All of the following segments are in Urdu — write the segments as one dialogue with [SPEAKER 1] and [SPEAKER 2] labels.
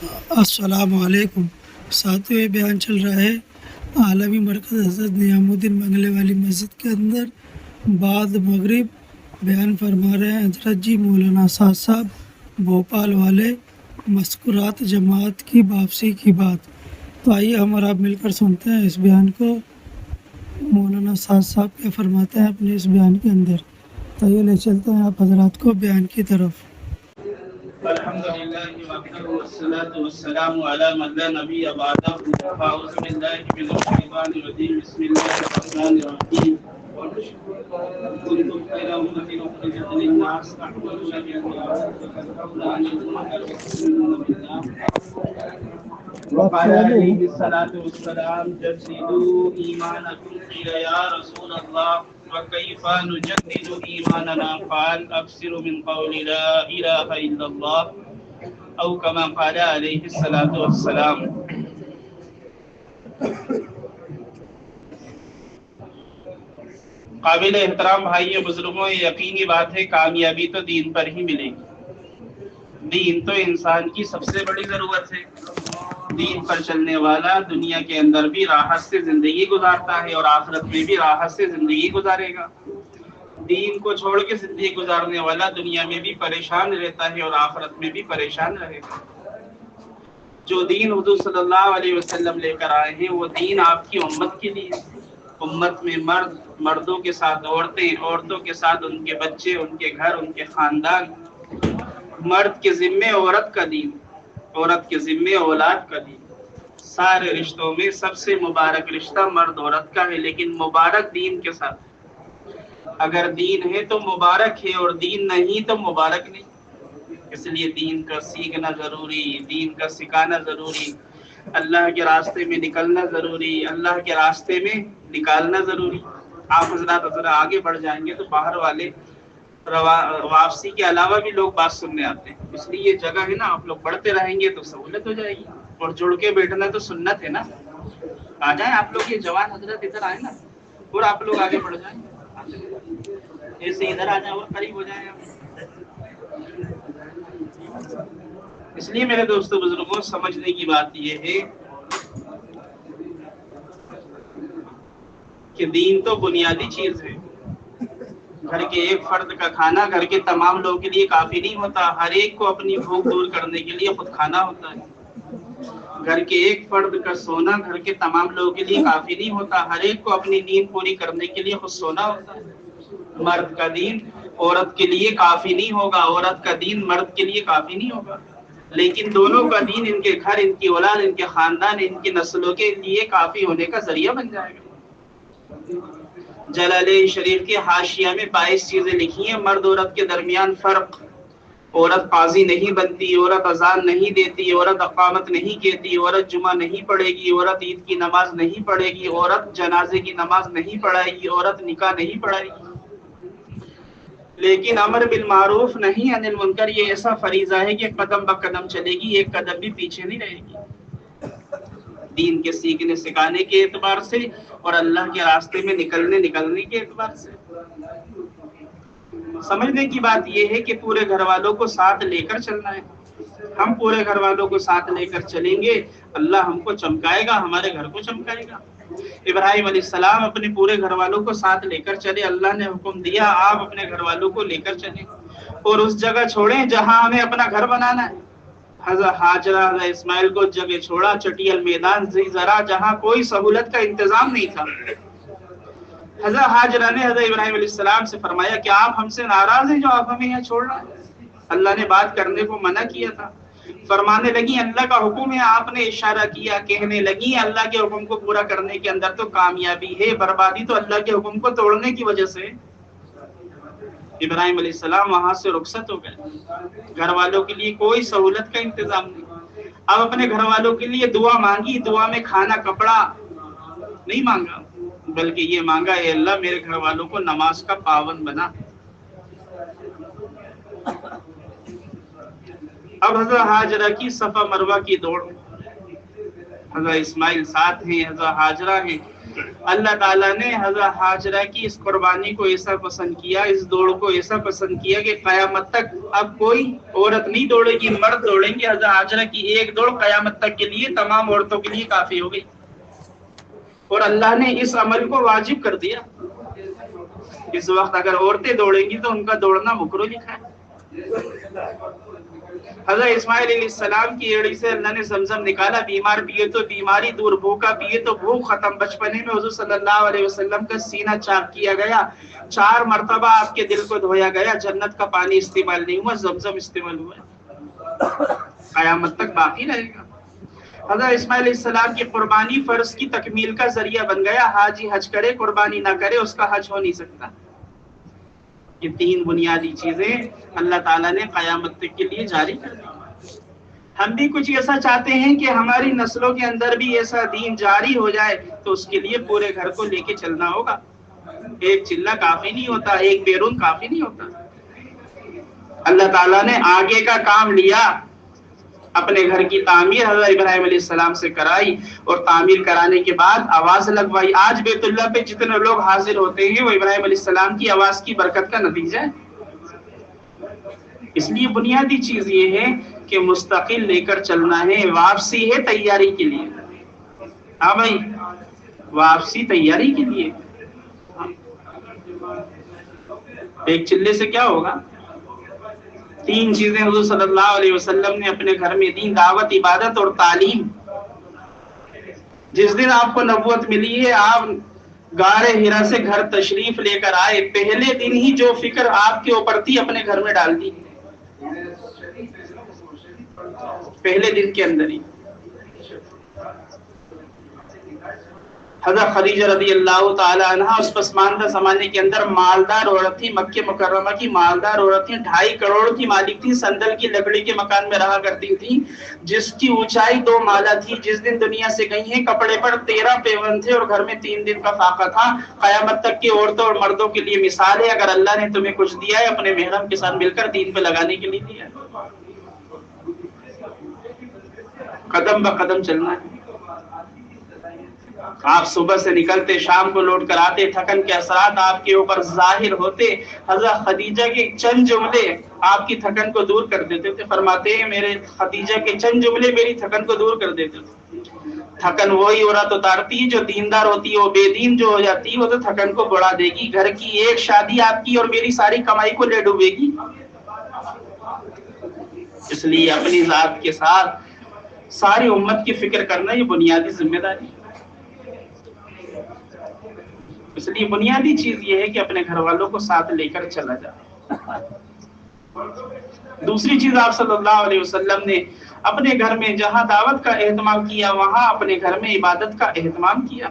[SPEAKER 1] السلام علیکم۔ ساتویں بیان چل رہا ہے عالمی مرکز حضرت نعیم الدین بنگلے والی مسجد کے اندر بعد مغرب۔ بیان فرما رہے ہیں حضرت جی مولانا سعد صاحب بھوپال والے، مذکورات جماعت کی واپسی کی بات۔ تو آئیے ہم اور آپ مل کر سنتے ہیں اس بیان کو، مولانا سعد صاحب کیا فرماتے ہیں اپنے اس بیان کے اندر۔ تو یہ لے چلتے ہیں آپ حضرات کو بیان کی طرف۔
[SPEAKER 2] الحمدللہ وحدہ والصلاة والسلام علی من لا نبی بعدہ۔ اعوذ باللہ من الشیطان الرجیم، بسم اللہ الرحمن الرحیم۔ کنتم خیر امۃ اخرجت للناس تأمرون بالمعروف وتنهون عن المنکر وتؤمنون باللہ۔ وقال علیہ الصلاة والسلام جددوا ایمانکم، قیل یا رسول اللہ وكيف نجدد إيماننا؟ قال أكثر من قول لا إله إلا الله أو كما قال عليه الصلاة والسلام۔ قابل احترام بھائیوں بزرگوں، یہ یقینی بات ہے کامیابی تو دین پر ہی ملے گی۔ دین تو انسان کی سب سے بڑی ضرورت ہے۔ دین پر چلنے والا دنیا کے اندر بھی راحت سے زندگی گزارتا ہے اور آخرت میں بھی راحت سے زندگی گزارے گا۔ دین کو چھوڑ کے زندگی گزارنے والا دنیا میں بھی پریشان رہتا ہے اور آخرت میں بھی پریشان رہے گا۔ جو دین حضور صلی اللہ علیہ وسلم لے کر آئے ہیں وہ دین آپ کی امت کے لیے، امت میں مرد، مردوں کے ساتھ عورتیں، عورتوں کے ساتھ ان کے بچے، ان کے گھر، ان کے خاندان۔ مرد کے ذمے عورت کا دین، عورت کے ذمے اولاد کا دین۔ سارے رشتوں میں سب سے مبارک رشتہ مرد عورت کا ہے، لیکن مبارک دین کے ساتھ۔ اگر دین ہے تو مبارک ہے اور دین نہیں تو مبارک نہیں۔ اس لیے دین کا سیکھنا ضروری، دین کا سکھانا ضروری، اللہ کے راستے میں نکلنا ضروری، اللہ کے راستے میں نکالنا ضروری۔ آپ حضرات ذرا آگے بڑھ جائیں گے تو باہر والے واپسی کے علاوہ بھی لوگ بات سننے آتے ہیں۔ اس لیے یہ جگہ ہے نا، آپ لوگ بڑھتے رہیں گے تو سہولت ہو جائے گی، اور جڑ کے بیٹھنا تو سنت ہے نا۔ آ جائیں آپ لوگ، یہ جوان حضرت ادھر آئے نا، اور آپ لوگ آگے بڑھ جائیں، ایسے ادھر آ جائیں اور قریب ہو جائیں آپ۔ اس لیے میرے دوستوں بزرگوں، سمجھنے کی بات یہ ہے کہ دین تو بنیادی چیز ہے۔ گھر کے ایک فرد کا کھانا گھر کے تمام لوگوں کے لیے کافی نہیں ہوتا، ہر ایک کو اپنی بھوک دور کرنے کے لیے خود کھانا ہوتا ہے۔ گھر کے ایک فرد کا سونا گھر کے تمام لوگوں کے لیے کافی نہیں ہوتا، ہر ایک کو اپنی نیند پوری کرنے کے لیے خود سونا ہوتا ہے۔ مرد کا دین عورت کے لیے کافی نہیں ہوگا، عورت کا دین مرد کے لیے کافی نہیں ہوگا، لیکن دونوں کا دین ان کے گھر، ان کی اولاد، ان کے خاندان، ان کی نسلوں کے لیے کافی ہونے کا ذریعہ بن جائے گا۔ جلالین شریف کے حاشیہ میں 22 چیزیں لکھی ہیں مرد عورت کے درمیان فرق۔ عورت قاضی نہیں بنتی، عورت اذان نہیں دیتی، عورت اقامت نہیں کہتی، عورت جمعہ نہیں پڑھے گی، عورت عید کی نماز نہیں پڑھے گی، عورت جنازے کی نماز نہیں پڑھائے گی، عورت نکاح نہیں پڑھائے گی۔ لیکن امر بالمعروف نہیں عن المنکر یہ ایسا فریضہ ہے کہ قدم بقدم چلے گی، ایک قدم بھی پیچھے نہیں رہے گی۔ دین کے سیکھنے سکھانے کے اعتبار سے اور اللہ کے راستے میں نکلنے کے اعتبار سے۔ سمجھنے کی بات یہ ہے کہ پورے گھر والوں کو ساتھ لے کر چلنا ہے۔ ہم پورے گھر والوں کو ساتھ لے کر چلیں گے، اللہ ہم کو چمکائے گا، ہمارے گھر کو چمکائے گا۔ ابراہیم علیہ السلام اپنے پورے گھر والوں کو ساتھ لے کر چلے، اللہ نے حکم دیا آپ اپنے گھر والوں کو لے کر چلیں اور اس جگہ چھوڑیں جہاں ہمیں اپنا گھر بنانا ہے۔ حضرت ہاجرہ حضرت اسماعیل کو جگہ چھوڑا چٹیل میدان زرا جہاں کوئی سہولت کا انتظام نہیں تھا۔ حضرت ہاجرہ نے حضرت ابراہیم علیہ السلام سے فرمایا کہ آپ ہم سے ناراض ہیں جو آپ ہمیں یہاں چھوڑ رہے ہیں؟ اللہ نے بات کرنے کو منع کیا تھا۔ فرمانے لگی اللہ کا حکم ہے، آپ نے اشارہ کیا، کہنے لگی اللہ کے حکم کو پورا کرنے کے اندر تو کامیابی ہے، بربادی تو اللہ کے حکم کو توڑنے کی وجہ سے۔ ابراہیم علیہ السلام وہاں سے رخصت ہو گئے، گھر والوں کے لیے کوئی سہولت کا انتظام نہیں۔ اب اپنے گھر والوں کے لیے دعا مانگی، دعا میں کھانا کپڑا نہیں مانگا، بلکہ یہ مانگا اے اللہ میرے گھر والوں کو نماز کا پابند بنا۔ اب حضرت ہاجرہ کی صفا مروہ کی دوڑ، حضرت اسماعیل ساتھ ہیں، حضرت ہاجرہ ہیں، اللہ تعالیٰ نے حضرت حاجرہ کی اس قربانی کو ایسا پسند کیا، اس دوڑ کو ایسا پسند کیا کہ قیامت تک اب کوئی عورت نہیں دوڑے گی، مرد دوڑیں گے۔ حضرت حاجرہ کی ایک دوڑ قیامت تک کے لیے تمام عورتوں کے لیے کافی ہو گئی، اور اللہ نے اس عمل کو واجب کر دیا۔ اس وقت اگر عورتیں دوڑیں گی تو ان کا دوڑنا مکروہ لکھا ہے۔ حضرت اسماعیل علیہ السلام کی ایڑی سے اللہ نے زمزم نکالا، بیمار پیے تو بیماری دور، بھوکا پیے تو بھوک ختم۔ بچپنے میں حضور صلی اللہ علیہ وسلم کا سینہ چاک کیا گیا، 4 مرتبہ آپ کے دل کو دھویا گیا، جنت کا پانی استعمال نہیں ہوا، زمزم استعمال ہوا، قیامت تک باقی رہے گا۔ حضرت اسماعیل علیہ السلام کی قربانی فرض کی تکمیل کا ذریعہ بن گیا۔ حاجی حج کرے قربانی نہ کرے اس کا حج ہو نہیں سکتا۔ یہ 3 بنیادی چیزیں اللہ تعالیٰ نے قیامت تک کے لیے جاری کر دی۔ ہم بھی کچھ ایسا چاہتے ہیں کہ ہماری نسلوں کے اندر بھی ایسا دین جاری ہو جائے، تو اس کے لیے پورے گھر کو لے کے چلنا ہوگا۔ ایک چلہ کافی نہیں ہوتا، ایک بیرون کافی نہیں ہوتا۔ اللہ تعالیٰ نے آگے کا کام لیا، اپنے گھر کی تعمیر حضرت ابراہیم علیہ السلام سے کرائی، اور تعمیر کرانے کے بعد آواز لگوائی۔ آج بیت اللہ پہ جتنے لوگ حاضر ہوتے ہیں وہ ابراہیم علیہ السلام کی آواز کی برکت کا نتیجہ ہے۔ اس لیے بنیادی چیز یہ ہے کہ مستقل لے کر چلنا ہے، واپسی ہے تیاری کے لیے۔ ہاں بھائی، واپسی تیاری کے لیے۔ ایک چلے سے کیا ہوگا؟ 3 چیزیں حضور صلی اللہ علیہ وسلم نے اپنے گھر میں دیں، دعوت، عبادت اور تعلیم۔ جس دن آپ کو نبوت ملی ہے، آپ غار حرا سے گھر تشریف لے کر آئے، پہلے دن ہی جو فکر آپ کے اوپر تھی اپنے گھر میں ڈال دی، پہلے دن کے اندر ہی۔ حضرت خدیجہ رضی اللہ تعالی عنہ اس پسماندہ زمانے کے اندر مالدار عورت تھی، مکہ مکرمہ کی مالدار عورت تھی، 2.5 کروڑ کی مالک تھی، سندل کی لکڑی کے مکان میں رہا کرتی تھی، جس کی اونچائی 2 مالا تھی۔ جس دن دنیا سے گئی ہیں کپڑے پر 13 پیون تھے اور گھر میں 3 دن کا فاقہ تھا۔ قیامت تک کی عورتوں اور مردوں کے لیے مثال ہے، اگر اللہ نے تمہیں کچھ دیا ہے اپنے محرم کے ساتھ مل کر دین پہ لگانے کے لیے دیا ہے، قدم بقدم چلنا ہے۔ آپ صبح سے نکلتے، شام کو لوٹ کر آتے، تھکن کے اثرات آپ کے اوپر ظاہر ہوتے۔ حضرت خدیجہ کے چند جملے آپ کی تھکن کو دور کر دیتے تھے۔ فرماتے ہیں میرے خدیجہ کے چند جملے میری تھکن کو دور کر دیتے تھے۔ تھکن وہی عورت اتارتی جو دیندار ہوتی ہے، وہ بے دین جو ہو جاتی ہے وہ تو تھکن کو بڑھا دے گی۔ گھر کی ایک شادی آپ کی اور میری ساری کمائی کو لے ڈوبے گی۔ اس لیے اپنی ذات کے ساتھ ساری امت کی فکر کرنا یہ بنیادی ذمہ داری ہے۔ اس لیے بنیادی چیز یہ ہے کہ اپنے گھر والوں کو ساتھ لے کر چلا جائے۔ دوسری چیز آپ صلی اللہ علیہ وسلم نے اپنے گھر میں جہاں دعوت کا اہتمام کیا، وہاں اپنے گھر میں عبادت کا اہتمام کیا۔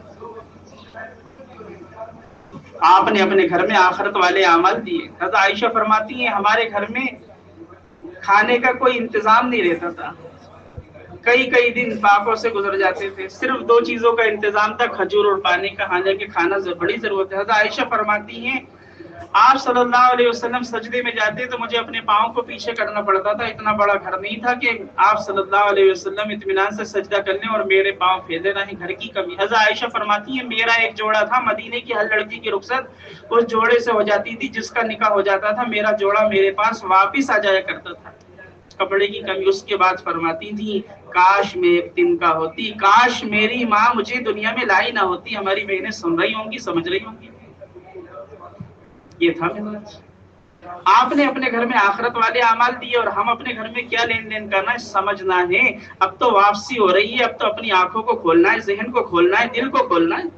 [SPEAKER 2] آپ نے اپنے گھر میں آخرت والے اعمال دیے۔ حضرت عائشہ فرماتی ہیں ہمارے گھر میں کھانے کا کوئی انتظام نہیں رہتا تھا، کئی دن پاکوں سے گزر جاتے تھے، صرف 2 چیزوں کا انتظام تھا، کھجور اور پانی کا، حالانکہ کھانا بڑی ضرورت ہے۔ حضرت عائشہ فرماتی ہیں آپ صلی اللہ علیہ وسلم سجدے میں جاتے تو مجھے اپنے پاؤں کو پیچھے کرنا پڑتا تھا، اتنا بڑا گھر نہیں تھا کہ آپ صلی اللہ علیہ وسلم اطمینان سے سجدہ کر لیں اور میرے پاؤں پھیلے رہیں، گھر کی کمی۔ حضرت عائشہ فرماتی ہیں میرا ایک جوڑا تھا، مدینے کی ہر لڑکی کی رخصت اس جوڑے سے ہو جاتی تھی، جس کا نکاح ہو جاتا تھا میرا جوڑا میرے پاس واپس آ جایا کرتا تھا، کپڑے کی کمی۔ اس کے بعد فرماتی تھی کاش میں ایک دن کا ہوتی، کاش میری ماں مجھے دنیا میں لائی نہ ہوتی۔ ہماری بہنیں سن رہی ہوں گی، سمجھ رہی ہوں گی، یہ تھا مزاج۔ آپ نے اپنے گھر میں آخرت والے اعمال دیے اور ہم اپنے گھر میں کیا لین دین کرنا ہے سمجھنا ہے۔ اب تو واپسی ہو رہی ہے، اب تو اپنی آنکھوں کو کھولنا ہے، ذہن کو کھولنا ہے، دل کو کھولنا ہے۔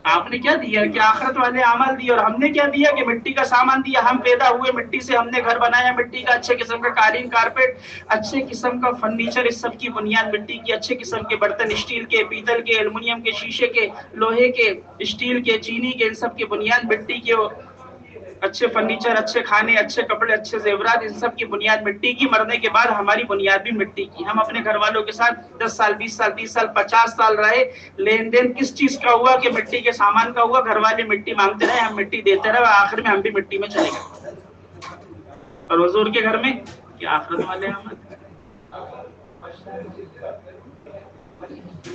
[SPEAKER 2] آپ نے کیا دیا کہ آخرت والے اعمال دیے، اور ہم نے کیا دیا کہ مٹی کا سامان دیا۔ ہم پیدا ہوئے مٹی سے، ہم نے گھر بنایا مٹی کا، اچھے قسم کا قالین، کارپیٹ، اچھے قسم کا فرنیچر، اس سب کی بنیاد مٹی کی، اچھے قسم کے برتن، اسٹیل کے، پیتل کے، ایلومینیم کے، شیشے کے، لوہے کے، اسٹیل کے، چینی کے، ان سب کی بنیاد مٹی کے۔ اچھے فرنیچر، اچھے کھانے، اچھے کپڑے، اچھے زیورات، ان سب کی بنیاد مٹی کی۔ مرنے کے بعد ہماری بنیاد بھی مٹی کی۔ ہم اپنے گھر والوں کے ساتھ 10 سال، 20 سال، 30 سال، 50 سال رہے، لین دین کس چیز کا ہوا کہ مٹی کے سامان کا ہوا۔ گھر والے مٹی مانگتے رہے، ہم مٹی دیتے رہے، آخر میں ہم بھی مٹی میں چلے گئے۔ اور حضور کے گھر میں کیا آخرت والے اعمال۔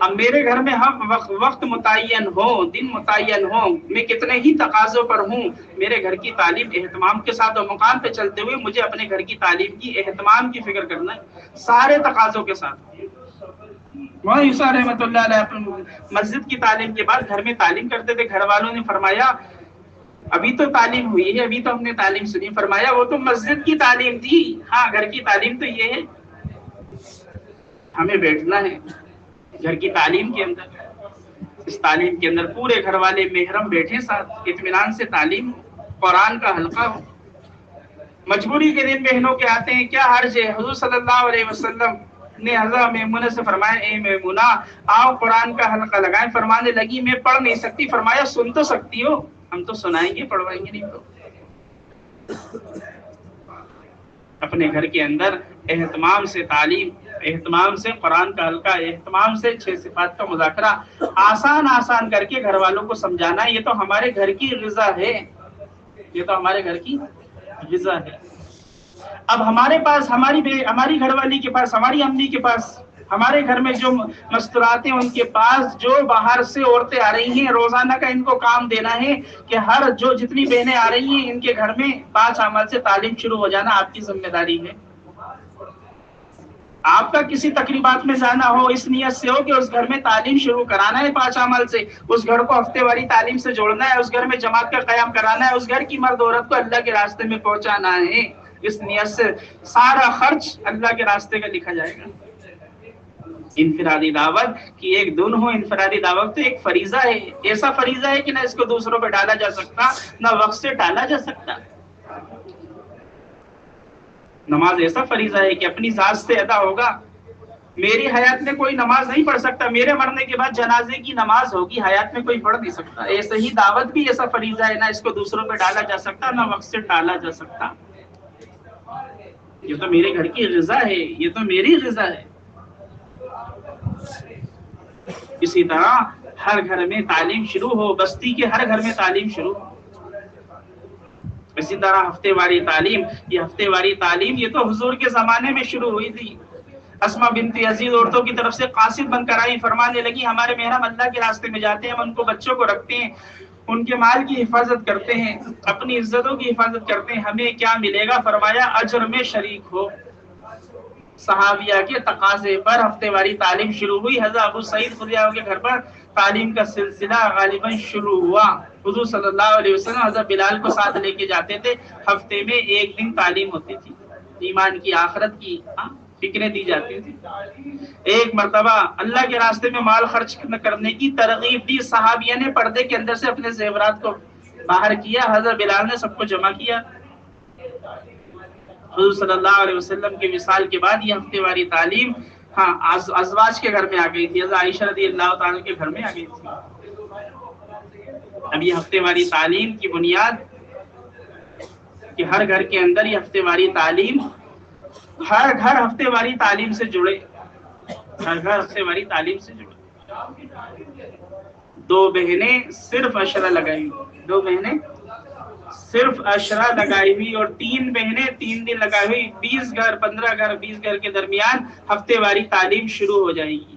[SPEAKER 2] اب میرے گھر میں ہم وقت متعین ہو، دن متعین ہو، میں کتنے ہی تقاضوں پر ہوں، میرے گھر کی تعلیم اہتمام کے ساتھ اور مقام پہ چلتے ہوئے مجھے اپنے گھر کی تعلیم کی اہتمام کی فکر کرنا ہے سارے تقاضوں کے ساتھ۔ مولانا یوسف رحمۃ اللہ علیہ مسجد کی تعلیم کے بعد گھر میں تعلیم کرتے تھے، گھر والوں نے فرمایا ابھی تو تعلیم ہوئی ہے، ابھی تو ہم نے تعلیم سنی، فرمایا وہ تو مسجد کی تعلیم تھی، ہاں گھر کی تعلیم تو یہ ہے ہمیں بیٹھنا ہے گھر کی تعلیم کے اندر، اس تعلیم کے اندر پورے گھر والے محرم بیٹھے ساتھ اطمینان سے تعلیم قرآن کا حلقہ ہو۔ مجبوری کے دن بہنوں کے آتے ہیں، کیا حرج ہے؟ حضور صلی اللہ علیہ وسلم نے حضرت میمونہ سے فرمایا اے میمونہ آؤ قرآن کا حلقہ لگائیں، فرمانے لگی میں پڑھ نہیں سکتی، فرمایا سن تو سکتی ہو، ہم تو سنائیں گے پڑھوائیں گے نہیں تو۔ اپنے گھر کے اندر اہتمام سے تعلیم، اہتمام سے قرآن کا حلقہ، اہتمام سے 6 صفات کا مذاکرہ آسان کر کے گھر والوں کو سمجھانا، یہ تو ہمارے گھر کی غذا ہے، یہ تو ہمارے گھر کی غذا ہے۔ اب ہمارے پاس ہماری گھر والی کے پاس، ہماری امی کے پاس، ہمارے گھر میں جو مستورات ہیں ان کے پاس جو باہر سے عورتیں آ رہی ہیں، روزانہ کا ان کو کام دینا ہے کہ جتنی بہنیں آ رہی ہیں ان کے گھر میں 5 اعمال سے تعلیم شروع ہو جانا آپ کی ذمہ داری ہے۔ آپ کا کسی تقریبات میں جانا ہو اس نیت سے ہو کہ اس گھر میں تعلیم شروع کرانا ہے 5 اعمال سے، اس گھر کو ہفتے واری تعلیم سے جوڑنا ہے، اس گھر میں جماعت کا قیام کرانا ہے، اس گھر کی مرد عورت کو اللہ کے راستے میں پہنچانا ہے، اس نیت سے سارا خرچ اللہ کے راستے کا لکھا جائے گا۔ انفرادی دعوت کی ایک دن ہو، انفرادی دعوت تو ایک فریضہ ہے، ایسا فریضہ ہے کہ نہ اس کو دوسروں پہ ڈالا جا سکتا، نہ وقت سے ڈالا جا سکتا۔ نماز ایسا فریضہ ہے کہ اپنی ذات سے ادا ہوگا، میری حیات میں کوئی نماز نہیں پڑھ سکتا، میرے مرنے کے بعد جنازے کی نماز ہوگی، حیات میں کوئی پڑھ نہیں سکتا۔ ایسے ہی دعوت بھی ایسا فریضہ ہے، نہ اس کو دوسروں پہ ڈالا جا سکتا، نہ وقت سے ڈالا جا سکتا۔ یہ تو میرے گھر کی غذا ہے، یہ تو میری غذا ہے۔ اسی طرح ہر گھر میں تعلیم شروع ہو، بستی کے ہر گھر میں تعلیم شروع ہو۔ اسی طرح ہفتے واری تعلیم، یہ ہفتے واری تعلیم یہ تو حضور کے زمانے میں شروع ہوئی تھی۔ اسما بنت یزید عورتوں کی طرف سے قاصد بن کر آئی، فرمانے لگی ہمارے محرم اللہ کے راستے میں جاتے ہیں، ہم ان کو بچوں کو رکھتے ہیں، ان کے مال کی حفاظت کرتے ہیں، اپنی عزتوں کی حفاظت کرتے ہیں، ہمیں کیا ملے گا؟ فرمایا اجر میں شریک ہو۔ صحابیہ کے تقاضے پر ہفتے واری تعلیم شروع ہوئی۔ حضرت ابو سعید خدری کے گھر پر تعلیم کا سلسلہ غالباً شروع ہوا۔ حضور صلی اللہ علیہ وسلم حضرت بلال کو ساتھ لے کے جاتے تھے، ہفتے میں 1 دن تعلیم ہوتی تھی، ایمان کی آخرت کی فکریں دی جاتی تھی۔ ایک مرتبہ اللہ کے راستے میں مال خرچ کرنے کی ترغیب دی، صحابیہ نے پردے کے اندر سے اپنے زیورات کو باہر کیا، حضرت بلال نے سب کو جمع کیا۔ حضور صلی اللہ علیہ وسلم کے وصال کے بعد یہ ہفتے واری تعلیم ازواج کے گھر میں آ گئی تھی، حضرت عائشہ رضی اللہ تعالیٰ کے گھر میں آ گئی تھی۔ اب یہ ہفتے واری تعلیم کی بنیاد کہ ہر گھر کے اندر یہ ہفتے واری تعلیم، ہر گھر ہفتے واری تعلیم سے جڑے، ہر گھر ہفتے واری تعلیم سے جڑے۔ 2 بہنیں صرف عشرہ لگائی ہوئی، 2 بہنیں صرف عشرہ لگائی ہوئی، اور 3 بہنیں 3 دن لگائی ہوئی، 20 گھر 15 گھر 20 گھر کے درمیان ہفتے واری تعلیم شروع ہو جائے گی۔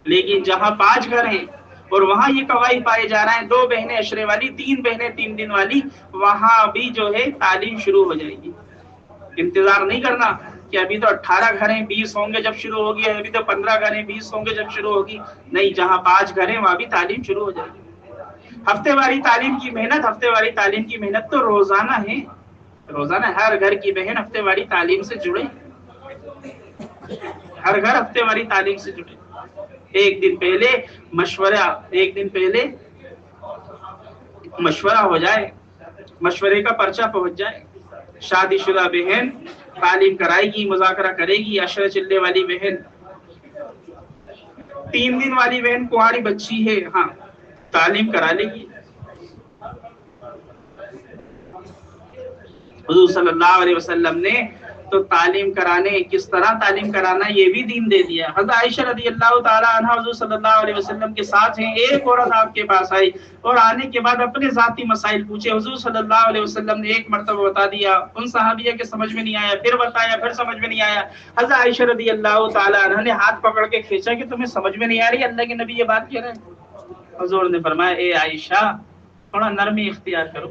[SPEAKER 2] لیکن جہاں 5 گھر ہیں اور وہاں یہ قواعد پائے جا رہے ہیں 2 بہنیں عشرے والی، 3 بہنیں 3 دن والی، وہاں بھی جو ہے تعلیم شروع ہو جائے گی۔ انتظار نہیں کرنا کہ ابھی تو 18 گھر ہیں 20 ہوں گے جب شروع ہوگی، ابھی تو 15 گھر ہیں 20 ہوں گے جب شروع ہوگی، نہیں، جہاں 5 گھر ہیں وہاں بھی تعلیم شروع ہو جائے گی۔ ہفتے واری تعلیم کی محنت، ہفتے واری تعلیم کی محنت تو روزانہ ہے، روزانہ ہر گھر کی بہن ہفتے واری تعلیم سے جڑے، ہر گھر ہفتے واری تعلیم سے جڑے۔ ایک دن پہلے مشورہ ہو جائے، مشورے کا پرچہ پہنچ جائے۔ شادی شدہ بہن تعلیم کرائے گی، مذاکرہ کرے گی، عشرہ چلے والی بہن، 3 دن والی بہن کہاری بچی ہے، ہاں تعلیم کرا لے گی۔ حضور صلی اللہ علیہ وسلم نے تو تعلیم کرانے، کس طرح تعلیم کرانا یہ بھی دین دے دیا۔ حضرت عائشہ رضی اللہ تعالی عنہا حضور صلی اللہ علیہ وسلم کے ساتھ ہیں، ایک عورت آپ کے پاس آئی اور آنے کے بعد اپنے ذاتی مسائل پوچھے، حضور صلی اللہ علیہ وسلم نے ایک مرتبہ بتا دیا، ان صحابیہ کے سمجھ میں نہیں آیا، پھر بتایا، پھر سمجھ میں نہیں آیا۔ حضرت عائشہ رضی اللہ تعالی عنہا نے ہاتھ پکڑ کے کھینچا کہ تمہیں سمجھ میں نہیں آ رہی، اللہ کے نبی یہ بات کہہ رہے ہیں۔ حضور نے فرمایا اے عائشہ تھوڑا نرمی اختیار کرو،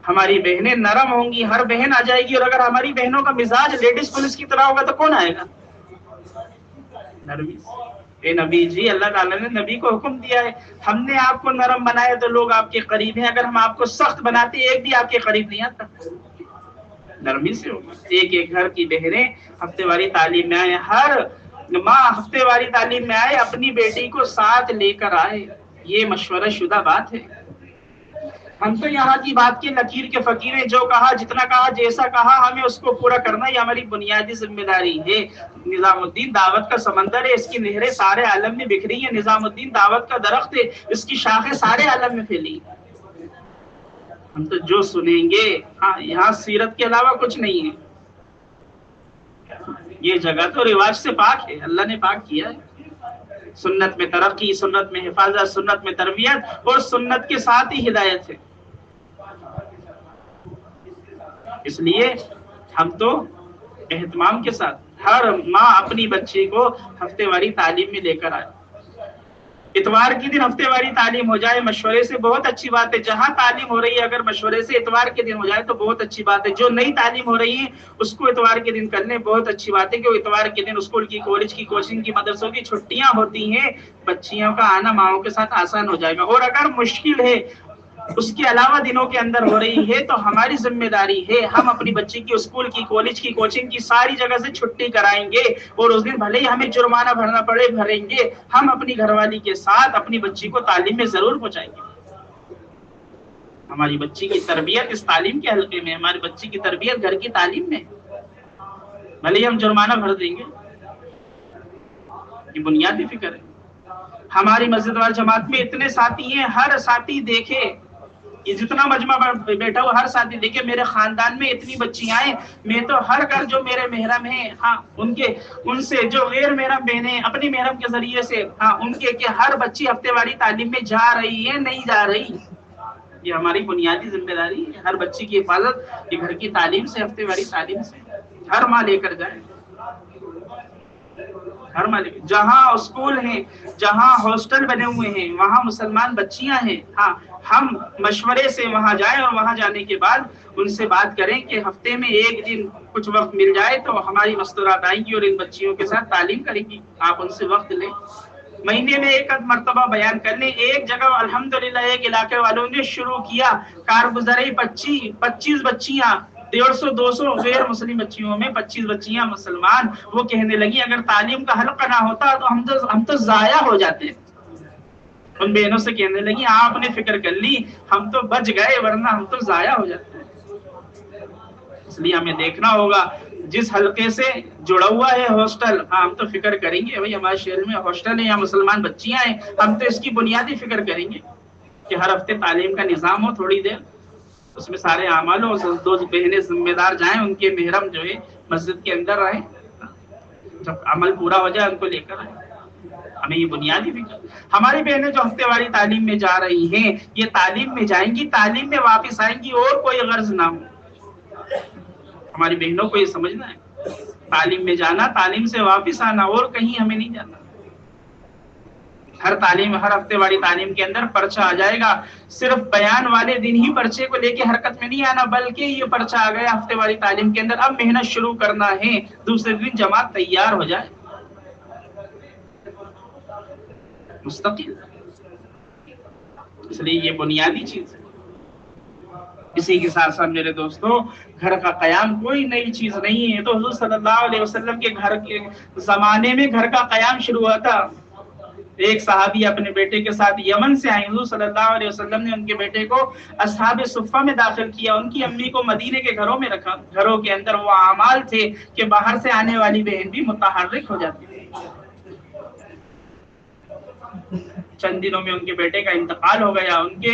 [SPEAKER 2] ہماری بہنیں نرم ہوں گی، ہر بہن آ جائے گی، اور اگر ہماری بہنوں کا مزاج لیڈیز پولیس کی طرح ہوگا تو کون آئے گا؟ نرمی سے۔ اے نبی جی، اللہ تعالیٰ نے نبی کو حکم دیا ہے، ہم نے آپ کو نرم بنایا تو لوگ آپ کے قریب ہیں، اگر ہم آپ کو سخت بناتے ایک بھی آپ کے قریب نہیں آتا۔ نرمی سے ہوگا۔ ایک ایک گھر کی بہنیں ہفتے واری تعلیم میں آئے، ہر ماں ہفتے واری تعلیم میں آئے، اپنی بیٹی کو ساتھ لے کر آئے، یہ مشورہ شدہ بات ہے۔ ہم تو یہاں کی بات کے لکیر کے فقیر ہیں، جو کہا، جتنا کہا، جیسا کہا، ہمیں اس کو پورا کرنا، یہ ہماری بنیادی ذمہ داری ہے۔ نظام الدین دعوت کا سمندر ہے، اس کی نہریں سارے عالم میں بکھری ہیں۔ نظام الدین دعوت کا درخت ہے، اس کی شاخیں سارے عالم میں پھیلی ہیں۔ ہم تو جو سنیں گے، ہاں یہاں سیرت کے علاوہ کچھ نہیں ہے، یہ جگہ تو رواج سے پاک ہے، اللہ نے پاک کیا ہے۔ سنت میں ترقی، سنت میں حفاظت، سنت میں تربیت، اور سنت کے ساتھ ہی ہدایت ہے۔ اس لیے ہم تو اہتمام کے ساتھ ہر ماں اپنی بچی کو ہفتے واری تعلیم میں لے کر آئے۔ اتوار کے دن ہفتے واری تعلیم ہو جائے، مشورے سے بہت اچھی بات ہے۔ جہاں تعلیم ہو رہی ہے اگر مشورے سے اتوار کے دن ہو جائے تو بہت اچھی بات ہے۔ جو نئی تعلیم ہو رہی ہے اس کو اتوار کے دن کرنے بہت اچھی بات ہے، کہ اتوار کے دن اسکول کی، کالج کی، کوچنگ کی، مدرسوں کی چھٹیاں ہوتی ہیں، بچیوں کا آنا ماؤں کے ساتھ آسان ہو جائے گا۔ اور اگر مشکل ہے اس کے علاوہ دنوں کے اندر ہو رہی ہے تو ہماری ذمہ داری ہے، ہم اپنی بچی کی اسکول کی، کالج کی، کوچنگ کی ساری جگہ سے چھٹی کرائیں گے، اور اس دن بھلے ہی ہمیں جرمانہ بھرنا پڑے بھریں گے، ہم اپنی گھر والی کے ساتھ اپنی بچی کو تعلیم میں ضرور پہنچائیں گے۔ ہماری بچی کی تربیت اس تعلیم کے حلقے میں، ہماری بچی کی تربیت گھر کی تعلیم میں، بھلے ہی ہم جرمانہ بھر دیں گے، یہ بنیادی فکر ہے۔ ہماری مسجد وال جماعت میں اتنے ساتھی ہیں، ہر ساتھی دیکھے، یہ جتنا مجمع بیٹھا ہوا ہر ساتھی دیکھے، میرے خاندان میں اتنی بچیاں ہیں، میں تو ہر گھر جو میرے محرم ہیں، ہاں ان سے جو غیر محرم بہنیں اپنی محرم کے ذریعے سے، ہاں ان کے کہ ہر بچی ہفتے واری تعلیم میں جا رہی ہے نہیں جا رہی، یہ ہماری بنیادی ذمہ داری ہے۔ ہر بچی کی حفاظت یہ گھر کی تعلیم سے، ہفتے واری تعلیم سے ہر ماں لے کر جائے، ہر مالک جہاں اسکول ہیں، جہاں ہاسٹل بنے ہوئے ہیں، وہاں مسلمان بچیاں ہیں، ہاں ہم مشورے سے وہاں جائیں، اور وہاں جانے کے بعد ان سے بات کریں کہ ہفتے میں ایک دن کچھ وقت مل جائے تو ہماری مستورات آئیں گی اور ان بچیوں کے ساتھ تعلیم کریں گی، آپ ان سے وقت لیں، مہینے میں ایک مرتبہ بیان کر لیں۔ ایک جگہ الحمدللہ ایک علاقے والوں نے شروع کیا، کارگزاری 25 بچیاں، 150 200 غیر مسلم بچیوں میں 25 بچیاں مسلمان، وہ کہنے لگی اگر تعلیم کا حلقہ نہ ہوتا تو ہم تو ضائع ہو جاتے۔ ان بہنوں سے کہنے لگی آپ نے فکر کر لی، ہم تو بچ گئے ورنہ ہم تو ضائع ہو جاتے۔ اس لیے ہمیں دیکھنا ہوگا جس حلقے سے جڑا ہوا ہے ہاسٹل، ہاں ہم تو فکر کریں گے بھائی ہمارے شہر میں ہاسٹل ہے یا مسلمان بچیاں ہیں، ہم تو اس کی بنیادی فکر کریں گے کہ ہر ہفتے تعلیم کا نظام ہو، تھوڑی دیر اس میں سارے اعمال ہو، 2 بہنیں ذمہ دار جائیں، ان کے محرم جو ہے مسجد کے اندر رہیں، جب عمل پورا ہو جائے ان کو لے کر آئیں، ہمیں یہ بنیادی فکر۔ ہماری بہنیں جو ہفتے واری تعلیم میں جا رہی ہیں یہ تعلیم میں جائیں گی، تعلیم میں واپس آئیں گی، اور کوئی غرض نہ ہو۔ ہماری بہنوں کو یہ سمجھنا ہے، تعلیم میں جانا، تعلیم سے واپس آنا، اور کہیں ہمیں نہیں جانا۔ ہر ہفتے واری تعلیم کے اندر پرچہ آ جائے گا، صرف بیان والے دن ہی پرچے کو لے کے حرکت میں نہیں آنا، بلکہ یہ پرچہ آ گیا ہفتے واری تعلیم کے اندر، اب محنت شروع کرنا ہے، دوسرے دن جماعت تیار ہو جائے مستقل۔ اس لیے یہ بنیادی چیز ہے۔ اسی کے ساتھ ساتھ میرے دوستو، گھر کا قیام کوئی نئی چیز نہیں ہے، تو حضور صلی اللہ علیہ وسلم کے گھر کے زمانے میں گھر کا قیام شروع ہوا تھا۔ ایک صحابی اپنے بیٹے کے ساتھ یمن سے آئے، حضور صلی اللہ علیہ وسلم نے ان کے بیٹے کو اصحاب صفہ میں داخل کیا، ان کی امی کو مدینے کے گھروں میں رکھا۔ گھروں کے اندر وہ اعمال تھے کہ باہر سے آنے والی بہن بھی متحرک ہو جاتی تھی۔ چند دنوں میں ان کے بیٹے کا انتقال ہو گیا، ان کے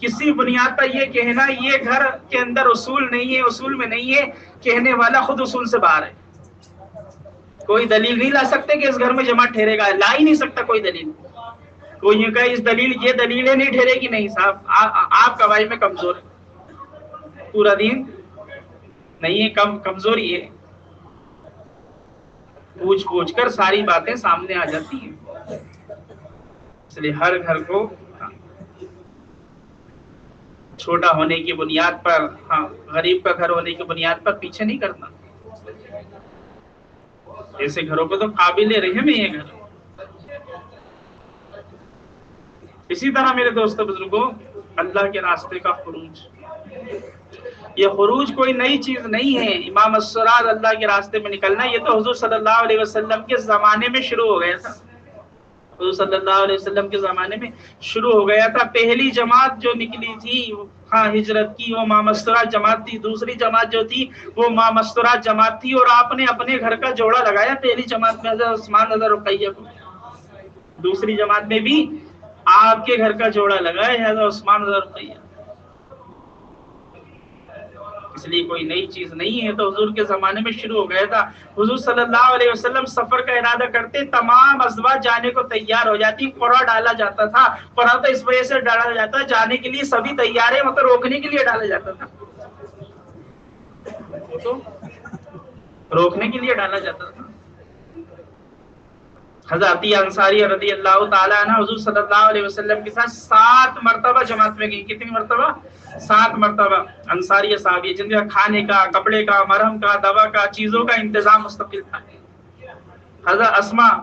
[SPEAKER 2] کسی بنیاد پر یہ کہنا یہ گھر کے اندر اصول نہیں ہے، اصول میں نہیں ہے، کہنے والا خود اصول سے باہر ہے. کوئی دلیل نہیں لا سکتے کہ اس گھر میں جماعت ٹھہرے گا، لا ہی نہیں سکتا کوئی دلیل. کوئی یہ کہے اس دلیل یہ دلیل ہے نہیں ٹھہرے گی، نہیں صاحب آپ گواہی میں کمزور ہے، پورا دین نہیں ہے، کمزوری ہے. پوچھ کر ساری باتیں سامنے آ جاتی ہیں. اس لیے ہر گھر کو چھوٹا ہونے کی بنیاد پر، غریب کا گھر ہونے کی بنیاد پر پیچھے نہیں کرنا. ایسے گھروں کو تو قابل رحم ہے یہ گھر. اسی طرح میرے دوستو بزرگوں، اللہ کے راستے کا خروج، یہ خروج کوئی نئی چیز نہیں ہے. امام الصراط اللہ کے راستے میں نکلنا یہ تو حضور صلی اللہ علیہ وسلم کے زمانے میں شروع ہو گیا تھا. حضور صلی اللہ علیہ وسلم کے زمانے میں شروع ہو گیا تھا. پہلی جماعت جو نکلی تھی ہجرت کی وہ ماہ مستورات جماعت تھی. دوسری جماعت جو تھی وہ ماہ مستورات جماعت تھی، اور آپ نے اپنے گھر کا جوڑا لگایا پہلی جماعت میں حضرت عثمان حضرت رقیہ کو. دوسری جماعت میں بھی آپ کے گھر کا جوڑا لگایا حضرت عثمان حضرت رقیہ. اس لیے کوئی نئی چیز نہیں ہے، تو حضور کے زمانے میں شروع ہو گیا تھا. حضور صلی اللہ علیہ وسلم سفر کا ارادہ کرتے، تمام ازواج جانے کو تیار ہو جاتی. قرعہ ڈالا جاتا تھا. قرعہ تو اس وجہ سے ڈالا جاتا جانے کے لیے سبھی تیار ہیں، مطلب روکنے کے لیے ڈالا جاتا تھا. تو روکنے کے لیے ڈالا جاتا تھا. حضرت انصاری رضی اللہ تعالیٰ عنہ حضور صلی اللہ علیہ وسلم کے ساتھ 7 مرتبہ جماعت میں گئی. کتنی مرتبہ؟ 7 مرتبہ. انصاری صحابی جن کا کھانے کا، کپڑے کا، مرہم کا، دوا کا، چیزوں کا انتظام مستقل تھا. حضرت اسماء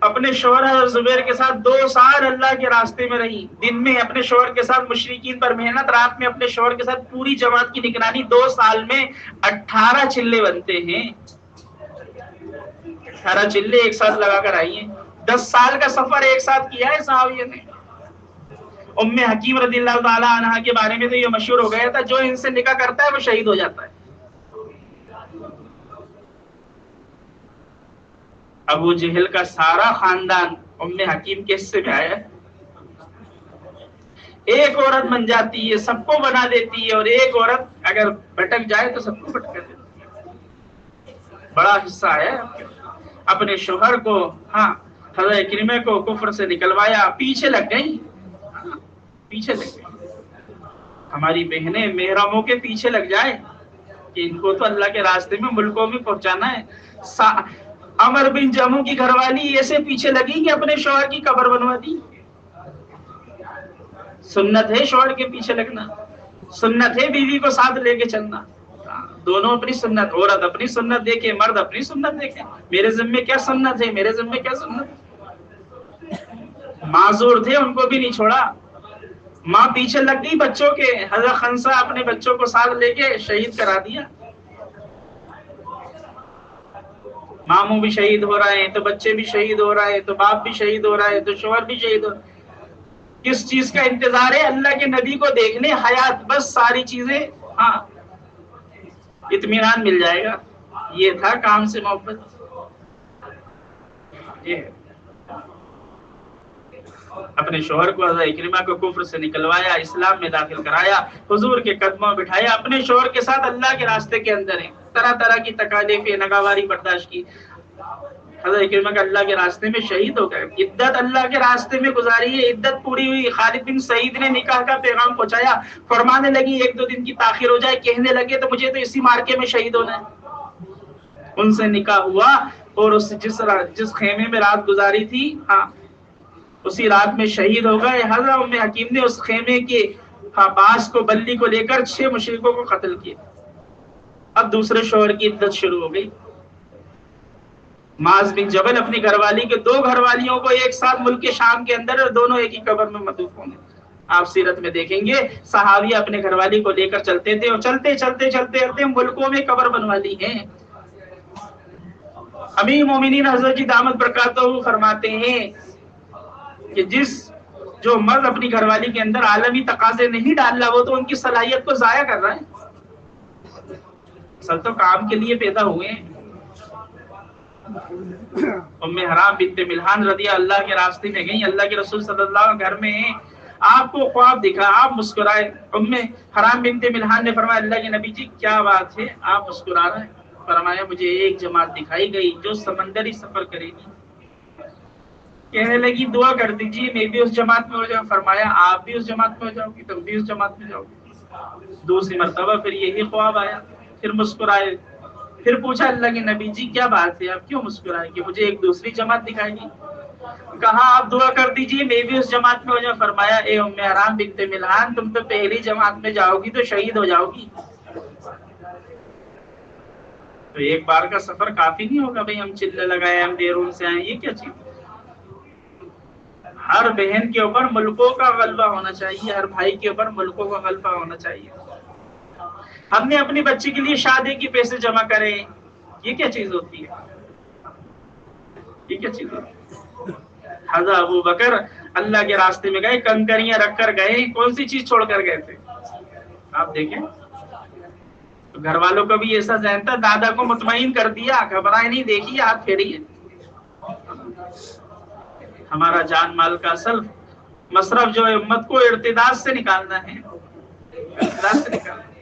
[SPEAKER 2] اپنے شوہر حضرت زبیر کے ساتھ 2 سال اللہ کے راستے میں رہی. دن میں اپنے شوہر کے ساتھ مشرکین پر محنت، رات میں اپنے شوہر کے ساتھ پوری جماعت کی نگرانی. 2 سال میں 18 چلے بنتے ہیں. 18 چلے ایک ساتھ لگا کر آئی ہیں. 10 سال کا سفر ایک ساتھ کیا ہے صحابیہ نے. ام حکیم رضی اللہ تعالی عنہا کے بارے میں تو یہ مشہور ہو گیا تھا، جو ان سے نکاح کرتا ہے وہ شہید ہو جاتا ہے. ابو جہل کا سارا خاندان ام حکیم کے حصے میں آیا. ایک عورت بن جاتی ہے، سب کو بنا دیتی ہے، اور ایک عورت اگر بھٹک جائے تو سب کو بھٹکا دیتی ہے. بڑا حصہ ہے. اپنے شوہر کو، حضرت اکرمہ کو کفر سے نکلوایا. پیچھے لگ گئی، پیچھے لگ گئی. ہماری بہنیں محرموں کے پیچھے لگ جائے کہ ان کو تو اللہ کے راستے میں ملکوں میں پہنچانا ہے. عمر بن جموں کی گھر والی ایسے پیچھے لگی کہ اپنے شوہر کی قبر بنوا دی. سنت ہے شوہر کے پیچھے لگنا، سنت ہے بیوی کو ساتھ لے کے چلنا. دونوں اپنی سنت، عورت اپنی سنت دیکھے، مرد اپنی سنت دیکھے. میرے ذمے کیا سنت ہے، میرے ذمے کیا سنت. معذور تھے ان کو بھی نہیں چھوڑا. ماں پیچھے لگ گئی بچوں کے. حضرت خنسا اپنے بچوں کو ساتھ لے کے شہید کرا دیا. ماموں بھی شہید ہو رہے ہیں تو بچے بھی شہید ہو رہے ہیں، تو باپ بھی شہید ہو رہا ہے، تو شوہر بھی شہید ہو رہا ہے. کس چیز کا انتظار ہے؟ اللہ کے نبی کو دیکھنے، حیات، بس ساری چیزیں اطمینان مل جائے گا. یہ تھا کام سے محبت. یہ اپنے شوہر کو حضرت اکرمہ کو کفر سے نکلوایا، اسلام میں داخل کرایا، حضور کے قدموں میں بٹھایا. اپنے شوہر کے ساتھ اللہ کے راستے کے اندر ہیں، طرح طرح کی تکالیف ناگواری برداشت کی. حضرت اکرمہ کا اللہ کے راستے میں شہید ہو گئے. عدت اللہ کے راستے میں گزاری ہے، عدت پوری ہوئی. خالد بن سعید نے نکاح کا پیغام پہنچایا. فرمانے لگی 1-2 دن کی تاخیر ہو جائے. کہنے لگے تو مجھے تو اسی مارکے میں شہید ہونا ہے. ان سے نکاح ہوا، اور جس خیمے میں رات گزاری تھی اسی رات میں شہید ہو گئے. حضرت ام حکیم نے اس خیمے کے باس کو، بلی کو لے کر 6 مشرکوں کو قتل کیا. اب دوسرے شوہر کی عدت شروع ہو گئی. معاذ بن جبل اپنی گھر والی کے 2 گھر والیوں کو ایک ساتھ ملک شام کے اندر، دونوں ایک ہی قبر میں مدفون ہوں گے. آپ سیرت میں دیکھیں گے صحابی اپنے گھر والی کو لے کر چلتے تھے، اور چلتے چلتے چلتے چلتے ملکوں میں قبر بنوا لی ہیں. امیر مومنین حضرت کی دامت برکاتہ فرماتے ہیں کہ جو مرد اپنی گھر والی کے اندر عالمی تقاضے نہیں ڈال رہا، وہ تو ان کی صلاحیت کو ضائع کر رہا ہے. اصل تو کام کے لیے پیدا ہوئے ہیں. ام حرام بنت ملحان رضی اللہ کے راستے میں گئی. اللہ کے رسول صلی اللہ علیہ وسلم گھر میں ہیں. آپ کو خواب دکھا، آپ مسکرائے۔ ام حرام بنت ملحان نے فرمایا اللہ کے نبی جی کیا بات ہے آپ مسکرا رہے ہیں؟ فرمایا مجھے ایک جماعت دکھائی گئی جو سمندری سفر کرے گی۔ کہنے لگی دعا کر دیجیے میں بھی اس جماعت میں ہو جاؤں۔ فرمایا آپ بھی اس جماعت میں ہو جاؤ گی، تم بھی اس جماعت میں جاؤ گی۔ دوسری مرتبہ پھر یہی خواب آیا، پھر مسکرائے۔ پھر پوچھا اللہ کے نبی جی کیا بات ہے آپ کیوں مسکرائے کہ مجھے ایک دوسری جماعت دکھائے گی؟ کہا آپ دعا کر دیجیے میں بھی اس جماعت میں ہو جاؤں۔ فرمایا اے ام حرام بنت ملحان تم تو پہلی جماعت میں جاؤ گی تو شہید ہو جاؤ گی۔ تو ایک بار کا سفر کافی نہیں ہوگا بھائی ہم چلے لگائے ہم دیرون سے آئے، یہ کیا چیز؟ ہر بہن کے اوپر ملکوں کا غلبہ ہونا چاہیے، ہر بھائی کے اوپر ملکوں کا غلبہ ہونا چاہیے۔ ہم نے اپنی بچی کے لیے شادی کے پیسے جمع کرے، یہ کیا چیز ہوتی ہے؟ یہ کیا چیز ہوتی ہے؟ حضرت ابو بکر اللہ کے راستے میں گئے، کنکریاں رکھ کر گئے، کون سی چیز چھوڑ کر گئے تھے؟ آپ دیکھیں تو گھر والوں کا بھی ایسا ذہن تھا، دادا کو مطمئن کر دیا، گھبرائے نہیں، دیکھیے ہاتھ پھیریے۔ ہمارا جان مال کا اصل مصرف جو ہے امت کو ارتداد سے نکالنا ہے، ارتداد سے نکالنا ہے۔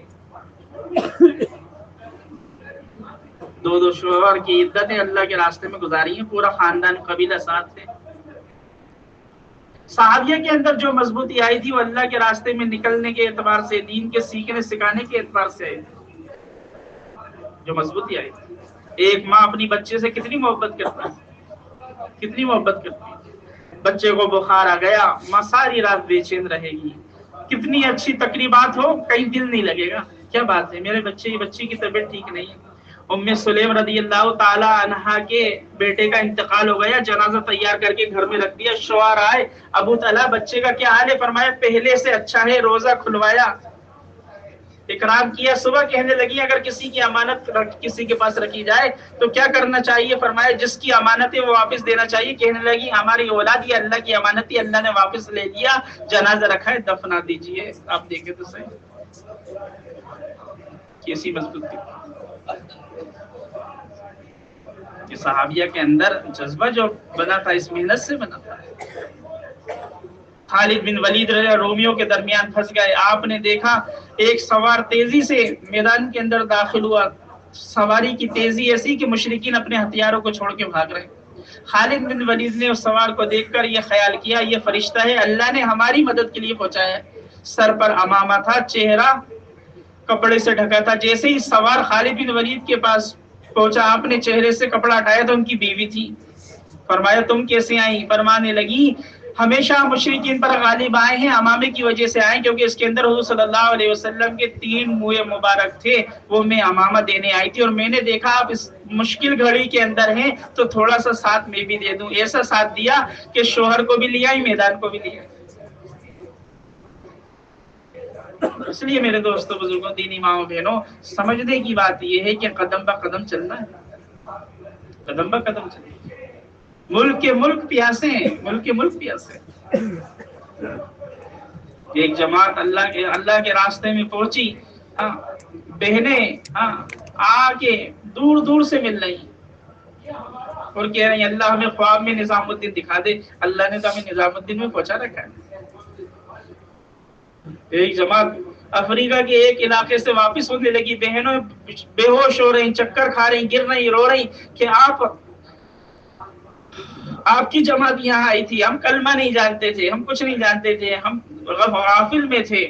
[SPEAKER 2] دو شوہر کی عدتیں اللہ کے راستے میں گزاری ہیں، پورا خاندان قبیلہ ساتھ ہے۔ صحابیہ کے اندر جو مضبوطی آئی تھی وہ اللہ کے راستے میں نکلنے کے اعتبار سے، دین کے سیکھنے سکھانے کے اعتبار سے آئی تھی۔ جو مضبوطی آئی تھی، ایک ماں اپنی بچے سے کتنی محبت کرتی ہے، کتنی محبت کرتی ہے۔ بچے کو بخار آ گیا، ماں ساری رات بے چین رہے گی، کتنی اچھی تقریبات ہو کہیں دل نہیں لگے گا، کیا بات ہے میرے بچے کی طبیعت ٹھیک نہیں ہے۔ ام سلیم رضی اللہ تعالی عنہا کے بیٹے کا انتقال ہو گیا، جنازہ تیار کر کے گھر میں رکھ دیا، شوہر آئے، ابو طلحہ بچے کا کیا حال ہے؟ فرمایا پہلے سے اچھا ہے، روزہ کھلوایا، اکرام کیا۔ صبح کہنے لگی اگر کسی کی امانت کسی کے پاس رکھی جائے تو کیا کرنا چاہیے؟ فرمایا جس کی امانت ہے وہ واپس دینا چاہیے۔ کہنے لگی ہماری اولاد یہ اللہ کی امانت ہے، اللہ نے واپس لے لیا، جنازہ رکھا ہے، دفنا دیجیے۔ آپ دیکھیں تو صحیح کیسی مضبوطی۔ یہ صحابیہ کے اندر جذبہ جو بنا تھا اس محنت سے بنا تھا۔ خالد بن ولید رومیوں کے درمیان پھنس گئے، آپ نے دیکھا ایک سوار تیزی سے میدان کے اندر داخل ہوا، سواری کی تیزی ایسی کہ مشرکین اپنے ہتھیاروں کو چھوڑ کے بھاگ رہے۔ خالد بن ولید نے اس سوار کو دیکھ کر یہ خیال کیا یہ فرشتہ ہے، اللہ نے ہماری مدد کے لیے پہنچایا ہے۔ سر پر امامہ تھا، چہرہ کپڑے سے ڈھکا تھا۔ جیسے ہی سوار خالد بن ولید کے پاس پہنچا، آپ نے چہرے سے کپڑا ہٹایا تو ان کی بیوی تھی۔ فرمایا تم کیسے آئی؟ فرمانے لگی ہمیشہ مشرکین پر غالب آئے ہیں، امامے کی وجہ سے آئے کیونکہ اس کے اندر حضور صلی اللہ علیہ وسلم کے 3 منہ مبارک تھے، وہ میں امامہ دینے آئی تھی، اور میں نے دیکھا آپ اس مشکل گھڑی کے اندر ہیں تو تھوڑا سا ساتھ میں بھی دے دوں۔ ایسا ساتھ دیا کہ شوہر کو بھی لیا، میدان کو بھی لیا۔ اس لیے میرے دوستوں بزرگوں دینی ماؤں بہنوں سمجھنے کی بات یہ ہے کہ قدم با قدم چلنا ہے، قدم با قدم چلنا ہے۔ ملک کے ملک پیاسے ہیں، ملک کے ملک پیاسے ہیں۔ ایک جماعت اللہ کے راستے میں پہنچی، بہنیں آ کے دور دور سے مل رہی اور کہہ رہی ہیں اللہ ہمیں خواب میں نظام الدین دکھا دے، اللہ نے تو ہمیں نظام الدین میں پہنچا رکھا ہے۔ ایک جماعت افریقہ کے ایک علاقے سے واپس ہونے لگی، بہنوں بے ہوش ہو رہی، چکر کھا رہی، گر رہی، رو رہی کہ آپ کی جماعت یہاں آئی تھی، ہم کلمہ نہیں جانتے تھے، ہم کچھ نہیں جانتے تھے، ہم غافل میں تھے،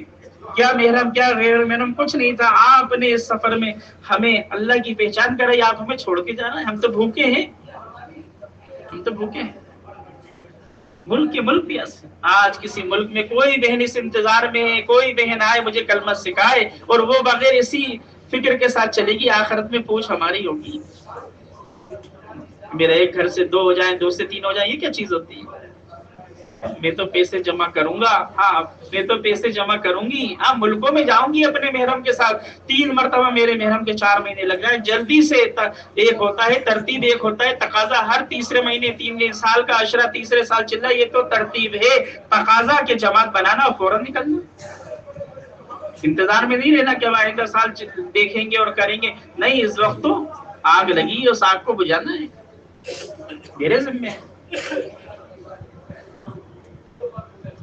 [SPEAKER 2] کیا محرم کیا غیر محرم کچھ نہیں تھا، آپ نے اس سفر میں ہمیں اللہ کی پہچان کرائی، آپ ہمیں چھوڑ کے جا رہے ہیں، ہم تو بھوکے ہیں، ہم تو بھوکے ہیں۔ ملک کے ملک پیاس۔ آج کسی ملک میں کوئی بہن اس انتظار میں ہے کوئی بہن آئے مجھے کلمہ سکھائے، اور وہ بغیر اسی فکر کے ساتھ چلے گی آخرت میں پوچھ ہماری ہوگی، میرا ایک گھر سے 2 ہو جائیں، 2 سے 3 ہو جائیں، یہ کیا چیز ہوتی ہے؟ میں تو پیسے جمع کروں گا، میں تو پیسے جمع کروں گی، ملکوں میں جاؤں گی اپنے محرم کے ساتھ، 3 مرتبہ میرے محرم کے 4 مہینے لگ جائیں، جلدی سے ایک ہوتا ہے ترتیب، ایک ہوتا ہے تقاضا، ہر تیسرے مہینے 3 سال کا عشرہ تیسرے سال چل رہا ہے، یہ تو ترتیب ہے، تقاضا کے جماعت بنانا اور فوراً نکلنا، انتظار میں نہیں رہنا کہ آئندہ سال دیکھیں گے اور کریں گے، نہیں، اس وقت تو آگ لگی اس آگ کو بجھانا ہے، میرے ذمہ ہے۔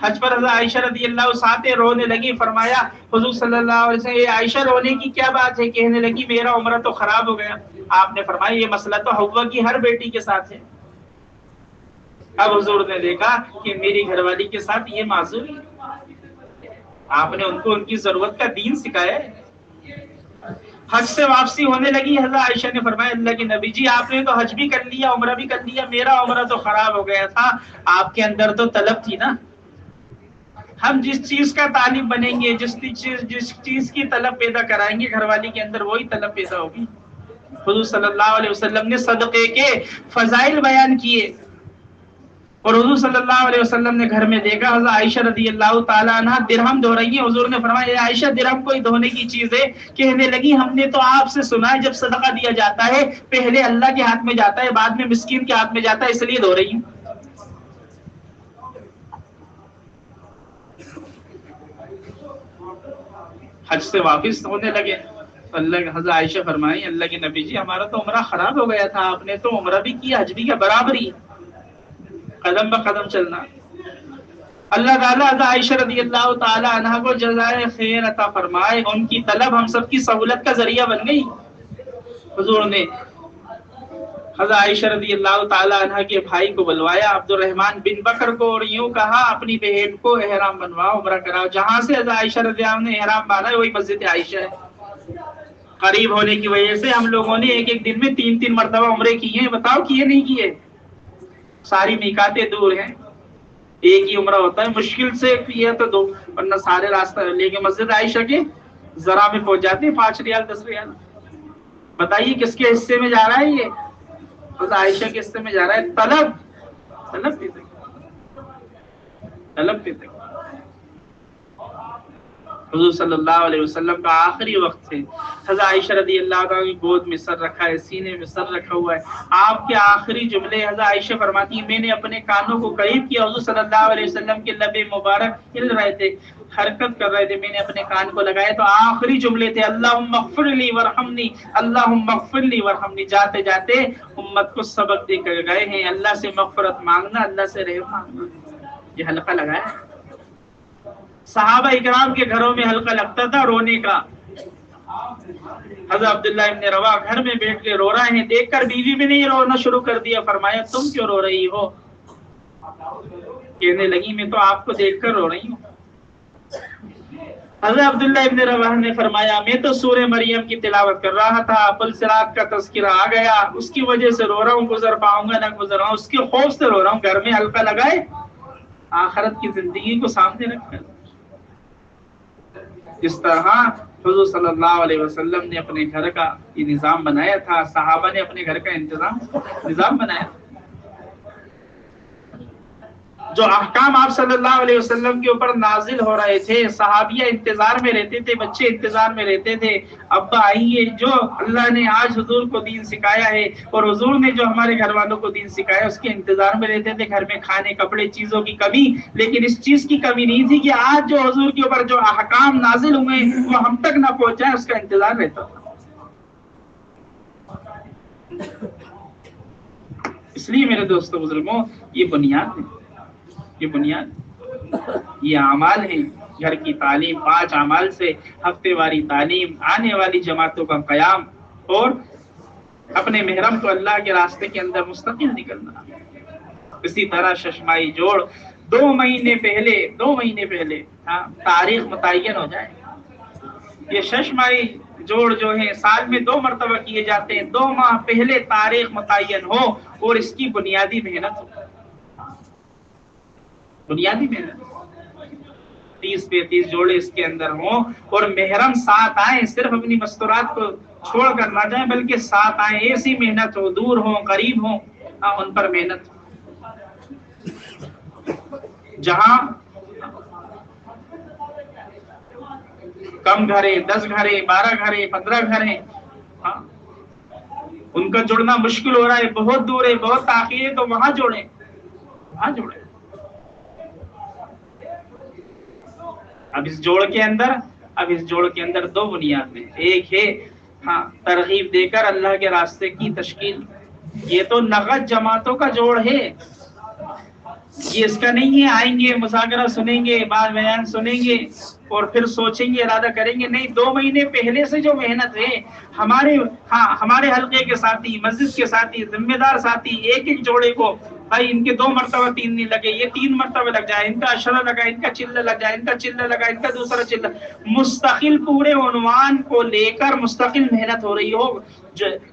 [SPEAKER 2] حج پر حضرت عائشہ رضی اللہ ساتھ رونے لگی. فرمایا حضور صلی اللہ علیہ وسلم یہ عائشہ رونے کی کیا بات ہے؟ کہنے لگی میرا عمرہ تو خراب ہو گیا. آپ نے فرمایا یہ مسئلہ تو حوا کی ہر بیٹی کے ساتھ ہے. اب حضور نے دیکھا کہ میری گھر والی کے ساتھ یہ معذوری ہے. آپ نے ان کو ان کی ضرورت کا دین سکھایا ہے. حج سے واپسی ہونے لگی. حضرت عائشہ نے فرمایا اللہ کے نبی جی آپ نے تو حج بھی کر لیا عمرہ بھی کر لیا, میرا عمرہ تو خراب ہو گیا تھا. آپ کے اندر تو طلب تھی نا. ہم جس چیز کا طالب بنیں گے, جس چیز کی طلب پیدا کرائیں گے گھر والی کے اندر وہی طلب پیدا ہوگی. حضور صلی اللہ علیہ وسلم نے صدقے کے فضائل بیان کیے اور حضور صلی اللہ علیہ وسلم نے گھر میں دیکھا حضرت عائشہ رضی اللہ تعالیٰ عنہ درہم دھو رہی ہیں. حضور نے فرمایا اے عائشہ درہم کوئی دھونے کی چیز ہے؟ کہنے لگی ہم نے تو آپ سے سنا ہے جب صدقہ دیا جاتا ہے پہلے اللہ کے ہاتھ میں جاتا ہے بعد میں مسکین کے ہاتھ میں جاتا ہے, اس لیے دھو رہی ہوں. حج سے واپس ہونے لگے. اللہ حضرت عائشہ فرمائی اللہ کے نبی جی ہمارا تو عمرہ خراب ہو گیا تھا, آپ نے تو عمرہ بھی کیا حج بھی کیا, برابری قدم بقدم چلنا. اللہ تعالیٰ حضرت عائشہ رضی اللہ تعالی عنہ کو جزائے خیر عطا فرمائے. ان کی طلب ہم سب کی سہولت کا ذریعہ بن گئی. حضور نے حضرت عائشہ رضی اللہ تعالی عنہ کے بھائی کو بلوایا عبد الرحمن بن بکر کو اور یوں کہا اپنی بہن کو احرام بنواؤ عمرہ کراؤ. جہاں سے حضرت عائشہ رضی اللہ عنہ نے احرام باندھا ہے وہی مسجد عائشہ ہے. قریب ہونے کی وجہ سے ہم لوگوں نے ایک ایک دن میں 3 مرتبہ عمرے کیے ہیں. بتاؤ کیے نہیں کیے؟ ساری میقاتیں دور ہیں, ایک ہی عمرہ ہوتا ہے, مشکل سے کیا تو 2 ورنہ سارے راستہ لے کے مسجد عائشہ کے ذرا میں پہنچ جاتے ہیں 5 ریال 10 ریال. بتائیے کس کے حصے میں جا رہا ہے یہ؟ حضرت عائشہ کے حصے میں جا رہا ہے. طلب پہ تک حضور صلی اللہ علیہ وسلم کا آخری وقت ہے. حضرت عائشہ رضی اللہ عنہ کی گود میں سر رکھا ہے, سینے میں سر رکھا ہوا ہے. آپ کے آخری جملے حضرت عائشہ فرماتی ہیں میں نے اپنے کانوں کو قریب کیا, حضور صلی اللہ علیہ وسلم کے لب مبارک ہل رہے تھے, حرکت کر رہے تھے, میں نے اپنے کان کو لگایا تو آخری جملے تھے اللہم اغفر لی ورحمنی اللہم اغفر لی ورحمنی. جاتے جاتے امت کو سبق دے کر گئے ہیں اللہ سے مغفرت مانگنا, اللہ سے رحم مانگنا. یہ حلقہ لگایا. صحابہ اکرام کے گھروں میں حلقہ لگتا تھا رونے کا. حضرت عبداللہ ابن رواح گھر میں بیٹھ کے رو رہے ہیں, دیکھ کر بیوی بھی نے رونا شروع کر دیا. فرمایا تم کیوں رو رہی ہو؟ کہنے لگی میں تو آپ کو دیکھ کر رو رہی ہوں. حضرت عبداللہ ابن رواح نے فرمایا میں تو سورہ مریم کی تلاوت کر رہا تھا, پلسرات کا تذکرہ آ گیا, اس کی وجہ سے رو رہا ہوں, گزر پاؤں گا نہ گزر رہا ہوں, اس کے خوف سے رو رہا ہوں. گھر میں حلقہ لگائے آخرت کی زندگی کو سامنے رکھ کر. اس طرح حضور صلی اللہ علیہ وسلم نے اپنے گھر کا یہ نظام بنایا تھا, صحابہ نے اپنے گھر کا نظام بنایا. جو احکام آپ صلی اللہ علیہ وسلم کے اوپر نازل ہو رہے تھے صحابیہ انتظار میں رہتے تھے, بچے انتظار میں رہتے تھے ابا آئیے. جو اللہ نے آج حضور کو دین سکھایا ہے اور حضور نے جو ہمارے گھر والوں کو دین سکھایا اس کے انتظار میں رہتے تھے. گھر میں کھانے کپڑے چیزوں کی کمی, لیکن اس چیز کی کمی نہیں تھی کہ آج جو حضور کے اوپر جو احکام نازل ہوئے وہ ہم تک نہ پہنچائے, اس کا انتظار رہتا تھا. اس لیے میرے دوستوں بزرگوں یہ بنیاد ہے, یہ بنیاد یہ اعمال ہیں. گھر کی تعلیم 5 اعمال سے ہفتے واری تعلیم, آنے والی جماعتوں کا قیام اور اپنے محرم کو اللہ کے راستے کے اندر مستقل نکلنا. اسی طرح ششمائی جوڑ 2 مہینے پہلے تاریخ متعین ہو جائے. یہ ششمائی جوڑ جو ہے سال میں 2 مرتبہ کیے جاتے ہیں. 2 ماہ پہلے تاریخ متعین ہو اور اس کی بنیادی محنت ہو, بنیادی محنت 30-35 جوڑے اس کے اندر ہوں اور محرم ساتھ آئیں, صرف اپنی مستورات کو چھوڑ کر نہ جائیں بلکہ ساتھ آئیں. ایسی محنت ہو, دور ہوں قریب ہوں, ان پر محنت. جہاں کم گھر ہیں, 10 گھر ہیں, 12 گھر ہیں, 15 گھر ہیں, ان کا جڑنا مشکل ہو رہا ہے, بہت دور ہے, بہت تاخیر ہے, تو وہاں جوڑیں. اب اس جوڑ کے اندر 2 بنیاد ہیں. ایک ہے ترغیب دے کر اللہ کے راستے کی تشکیل, یہ تو نقد جماعتوں کا جوڑ ہے. یہ اس کا نہیں ہے آئیں گے مذاکرہ سنیں گے بعد بیان سنیں گے اور پھر سوچیں گے ارادہ کریں گے. نہیں، 2 مہینے پہلے سے جو محنت ہے ہمارے حلقے کے ساتھی، مسجد کے ساتھی، ذمہ دار ساتھی، ایک ایک جوڑے کو بھائی ان کے 2 مرتبہ 3 نہیں لگے، یہ 3 مرتبہ لگ جائے، ان کا اشرہ لگا، ان کا چلہ لگ جائے، ان کا چلہ لگا، ان کا دوسرا چلہ، مستقل پورے عنوان کو لے کر مستقل محنت ہو رہی ہو،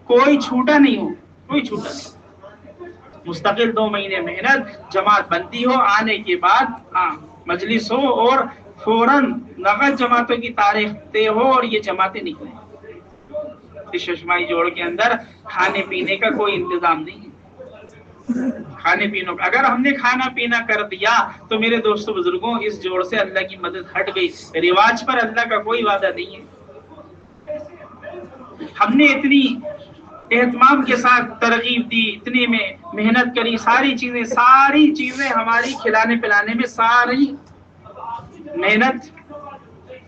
[SPEAKER 2] کوئی چھوٹا نہیں ہو، کوئی چھوٹا نہیں. مستقل 2 مہینے محنت، جماعت بنتی ہو، آنے کے بعد مجلس ہو اور فوراً نقد جماعتوں کی تاریخ طے ہو اور یہ جماعتیں نکلیں. اس ششمائی جوڑ کے اندر کھانے پینے کا کوئی انتظام نہیں ہے. کھانے پینے کا اگر ہم نے کھانا پینا کر دیا تو میرے دوستوں بزرگوں اس جوڑ سے اللہ کی مدد ہٹ گئی. رواج پر اللہ کا کوئی وعدہ نہیں ہے. ہم نے اتنی اہتمام کے ساتھ ترغیب دی، اتنی میں محنت کری، ساری چیزیں ہماری کھلانے پلانے میں ساری محنت،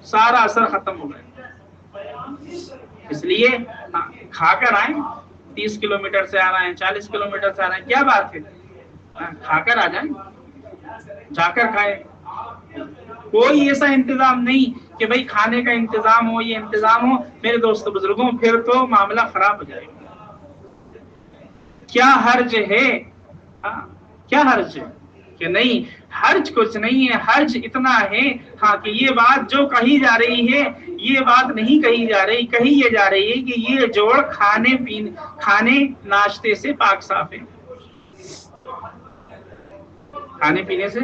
[SPEAKER 2] سارا اثر ختم ہو گیا. اس لیے کھا کر آئیں. 30 کلومیٹر سے آ رہے ہیں، 40 کلومیٹر سے آ رہے ہیں، کیا بات ہے، کھا کر آ جائیں، جا کر کھائیں. کوئی ایسا انتظام نہیں کہ بھائی کھانے کا انتظام ہو، یہ انتظام ہو. میرے دوست بزرگوں پھر تو معاملہ خراب ہو جائے گا. کیا حرج ہے؟ کیا حرج ہے کہ نہیں؟ حرج کچھ نہیں ہے. حرج اتنا ہے کہ یہ بات جو کہی جا رہی ہے یہ بات نہیں کہی جا رہی، کہی یہ جا رہی ہے کہ یہ جوڑ کھانے ناشتے سے پاک صاف ہے. کھانے پینے سے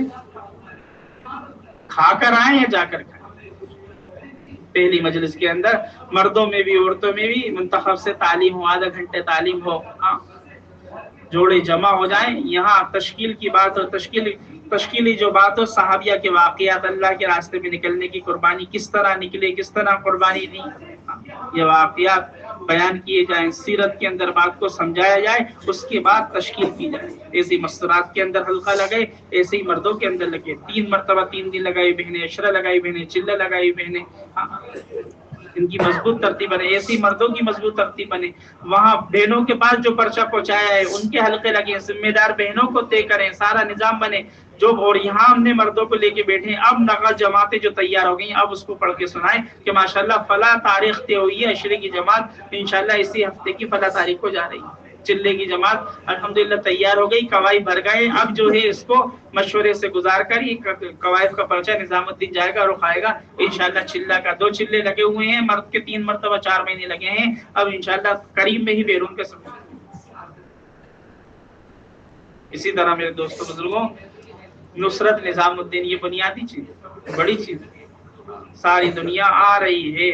[SPEAKER 2] کھا کر آئیں یا جا کر کھائیں. پہلی مجلس کے اندر مردوں میں بھی عورتوں میں بھی منتخب سے تعلیم ہو، آدھا گھنٹے تعلیم ہو، جوڑے جمع ہو جائیں. یہاں تشکیل کی بات اور تشکیلی جو بات ہو، صحابیہ کے واقعات، اللہ کے راستے میں نکلنے کی قربانی کس طرح نکلے، کس طرح قربانی دی، یہ واقعات بیان کیے جائیں. سیرت کے اندر بات کو سمجھایا جائے، اس کے بعد تشکیل کی جائے. ایسی مستورات کے اندر حلقہ لگے، ایسے ہی مردوں کے اندر لگے. 3 مرتبہ 3 دن لگائی بہنیں، اشرہ لگائی بہنیں، چلہ لگائی بہنیں. ان کی مضبوط ترتیب بنے، ایسی مردوں کی مضبوط ترتیب بنے. وہاں بہنوں کے پاس جو پرچہ پہنچایا ہے ان کے حلقے لگے، ذمہ دار بہنوں کو طے کریں، سارا نظام بنے. اور یہاں ہم نے مردوں کو لے کے بیٹھے، اب نقل جماعتیں جو تیار ہو گئی اب اس کو پڑھ کے سنائیں کہ ماشاءاللہ فلاں تاریخ طے ہوئی ہے، عشرے کی جماعت انشاءاللہ اسی ہفتے کی فلاں تاریخ کو جا رہی ہے. چلے کی جماعت الحمدللہ تیار ہو گئی، قواعد بھر گئے. اب جو ہے اس کو مشورے سے گزار کر یہ قواعد کا پرچہ نظام الدین جائے گا، رخ آئے گا انشاءاللہ. چلہ کا 2 چلے لگے ہوئے ہیں، مرد کے 3 مرتبہ 4 مہینے لگے ہیں. اب انشاءاللہ قریب میں ہی بیرون کے سب. اسی طرح میرے دوستوں بزرگوں، نصرت نظام الدین یہ بنیادی چیز ہے، بڑی چیز ہے. ساری دنیا آ رہی ہے.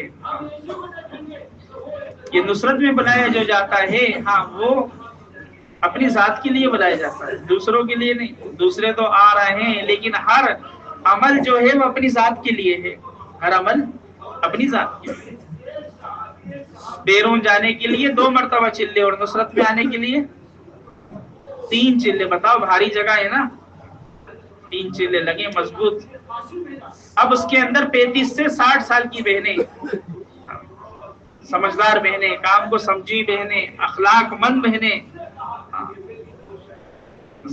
[SPEAKER 2] یہ نصرت میں بلایا جو جاتا ہے وہ اپنی ذات کے لیے بلایا جاتا ہے، دوسروں کے لیے نہیں. دوسرے تو آ رہے ہیں لیکن ہر عمل جو ہے وہ اپنی ذات کے لیے ہے. ہر عمل اپنی ذات کے لیے. بیرون جانے کے لیے 2 مرتبہ چلے اور نصرت میں آنے کے لیے 3 چلے. بتاؤ بھاری جگہ ہے نا، 3 چلے لگے مضبوط. اب اس کے اندر 35 سے 60 سال کی بہنیں، سمجھدار بہنیں، کام کو سمجھی بہنیں، اخلاق مند بہنیں.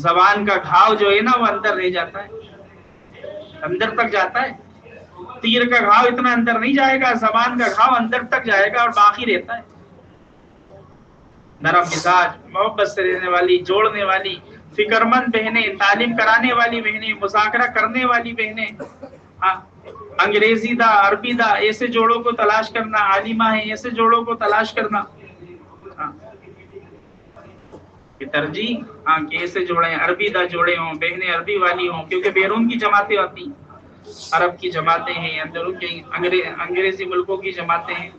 [SPEAKER 2] زبان کا گھاؤ جو ہے نا وہ اندر رہ جاتا ہے، اندر تک جاتا ہے. تیر کا گھاؤ اتنا اندر نہیں جائے گا، زبان کا گھاؤ اندر تک جائے گا اور باقی رہتا ہے. نرم مزاج، محبت سے رہنے والی، جوڑنے والی، فکر مند بہنیں، تعلیم کرانے والی بہنیں، مذاکرہ کرنے والی بہنیں. انگریزی دا، عربی دا، ایسے جوڑوں کو تلاش کرنا. عالمہ ہیں، ایسے جوڑوں کو تلاش کرنا. کہ ترجیح کہ ایسے جوڑے ہیں، عربی دا جوڑے ہوں، بہنیں عربی والی ہوں. کیونکہ بیرون کی جماعتیں آتی ہیں، عرب کی جماعتیں ہیں، اندروں کی انگریزی ملکوں کی جماعتیں ہیں،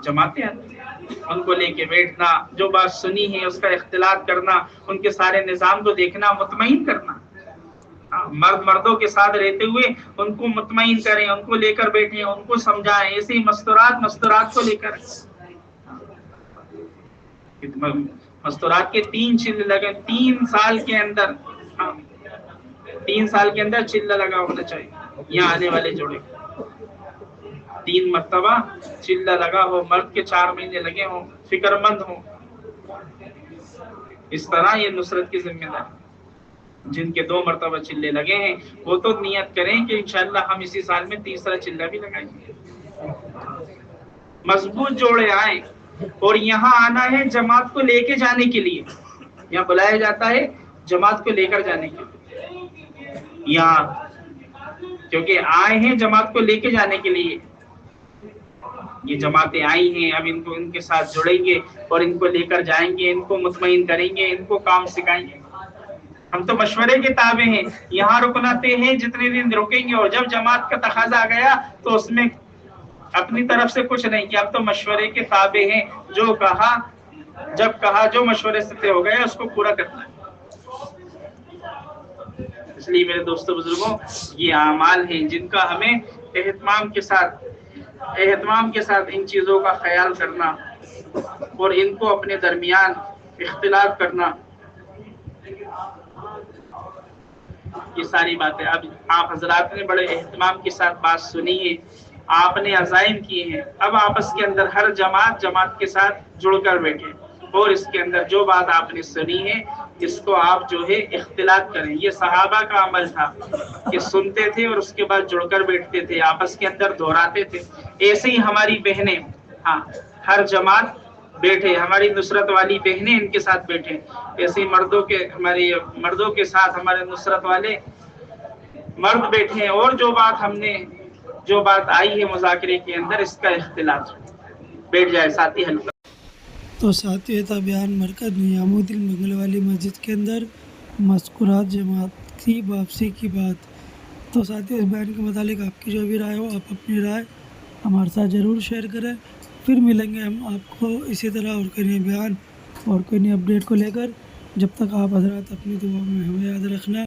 [SPEAKER 2] جماعتیں آتی ہیں. ان کو لے کے بیٹھنا، جو بات سنی ہے اس کا اختلاط کرنا، ان کے سارے نظام کو دیکھنا، مطمئن کرنا. مردوں کے ساتھ رہتے ہوئے ان کو مطمئن کریں، ان کو لے کر بیٹھیں، ان کو سمجھائیں. ایسے ہی مستورات کو لے کر، مستورات کے 3 چلے لگے. 3 سال کے اندر 3 سال کے اندر چلہ لگا ہونا چاہیے. یہاں آنے والے جوڑے 3 مرتبہ چلہ لگا ہو، مرد کے 4 مہینے لگے ہوں، فکر مند ہوں. اس طرح یہ نصرت کی ذمہ داری. جن کے 2 مرتبہ چلے لگے ہیں وہ تو نیت کریں کہ انشاءاللہ ہم اسی سال میں تیسرا چلہ بھی لگائیں گے. مضبوط جوڑے آئیں. اور یہاں آنا ہے جماعت کو لے کے جانے کے لیے. یہاں بلایا جاتا ہے جماعت کو لے کر جانے کے لیے. یہاں کیونکہ آئے ہیں جماعت کو لے کے جانے کے لیے. یہ جماعتیں آئی ہیں, اب ان کے ساتھ جڑیں گے اور ان کو لے کر جائیں گے, ان کو مطمئن کریں گے, ان کو کام سکھائیں گے. ہم تو مشورے کے تابع ہیں. یہاں رکناتے ہیں جتنے دن رکیں گے, اور جب جماعت کا تقاضا آ گیا تو اس میں اپنی طرف سے کچھ نہیں کیا. اب تو مشورے کے تابع ہیں. جو کہا, جب کہا, جو مشورے سے طے ہو گیا اس کو پورا کرنا ہے. اس لیے میرے دوستو بزرگوں, یہ اعمال ہیں جن کا ہمیں اہتمام کے ساتھ ان چیزوں کا خیال کرنا اور ان کو اپنے درمیان اختلاط کرنا, یہ ساری باتیں اب آپ حضرات نے بڑے اہتمام کے ساتھ بات سنی ہے, آپ نے عزائم کیے ہیں. اب آپس کے اندر ہر جماعت کے ساتھ جڑ کر بیٹھے اور اس کے اندر جو بات آپ نے سنی ہے اس کو آپ جو ہے اختلاط کریں. یہ صحابہ کا عمل تھا کہ سنتے تھے اور اس کے بعد جڑ کر بیٹھتے تھے, آپس کے اندر دہراتے تھے. ایسے ہی ہماری بہنیں, ہر جماعت بیٹھے, ہماری نصرت والی بہنیں ان کے ساتھ بیٹھے, ایسے ہی مردوں کے ساتھ ہمارے نصرت والے مرد بیٹھے ہیں. اور جو بات آئی ہے مذاکرے کے اندر اس کا اختلاط بیٹھ جائے ساتھی حلقہ.
[SPEAKER 1] تو ساتھی تھا بیان مرکز نظام الدین بنگلے والی مسجد کے اندر مذکورات جماعت کی واپسی کی بات. تو ساتھی اس بیان کے متعلق آپ کی جو بھی رائے ہو, آپ اپنی رائے ہمارے ساتھ ضرور شیئر کریں. پھر ملیں گے ہم آپ کو اسی طرح اور کوئی نئے بیان اور کوئی نئی اپڈیٹ کو لے کر. جب تک آپ حضرات اپنی دعا میں ہمیں یاد رکھنا.